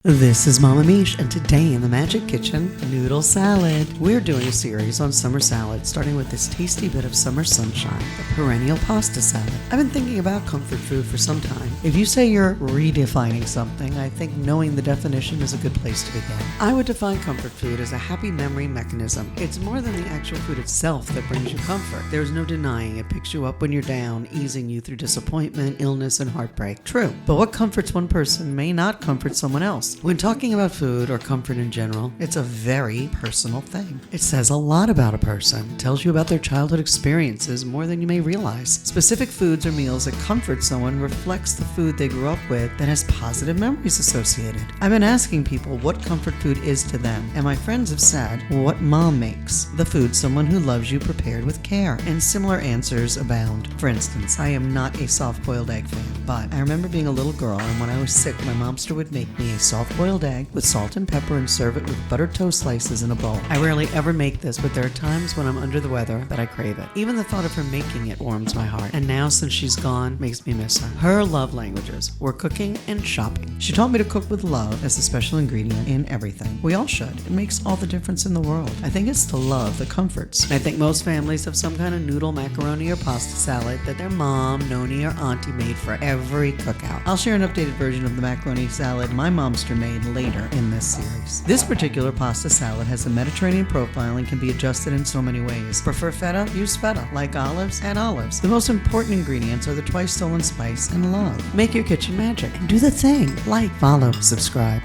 This is Mama Mish, and today in the Magic Kitchen, Noodle Salad. We're doing a series on summer salad, starting with this tasty bit of summer sunshine, the perennial pasta salad. I've been thinking about comfort food for some time. If you say you're redefining something, I think knowing the definition is a good place to begin. I would define comfort food as a happy memory mechanism. It's more than the actual food itself that brings you comfort. There's no denying it picks you up when you're down, easing you through disappointment, illness, and heartbreak. True, but what comforts one person may not comfort someone else. When talking about food or comfort in general, it's a very personal thing. It says a lot about a person, tells you about their childhood experiences more than you may realize. Specific foods or meals that comfort someone reflects the food they grew up with that has positive memories associated. I've been asking people what comfort food is to them, and my friends have said, what mom makes, the food someone who loves you prepared with care, and similar answers abound. For instance, I am not a soft-boiled egg fan, but I remember being a little girl, and when I was sick, my momster would make me a soft-boiled egg with salt and pepper and serve it with buttered toast slices in a bowl. I rarely ever make this, but there are times when I'm under the weather that I crave it. Even the thought of her making it warms my heart, and now since she's gone, makes me miss her. Her love languages were cooking and shopping. She taught me to cook with love as the special ingredient in everything. We all should. It makes all the difference in the world. I think it's the love that comforts. I think most families have some kind of noodle, macaroni, or pasta salad that their mom, noni, or auntie made for every cookout. I'll share an updated version of the macaroni salad my momster made later in this series. This particular pasta salad has a Mediterranean profile and can be adjusted in so many ways. Prefer feta? Use feta. Like olives? Add olives. The most important ingredients are the twice stolen spice and love. Make your kitchen magic and do the thing. Like, follow, subscribe.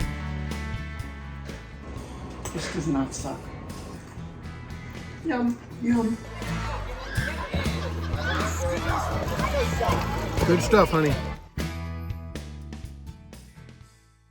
This does not suck. Yum, yum. Good stuff, honey.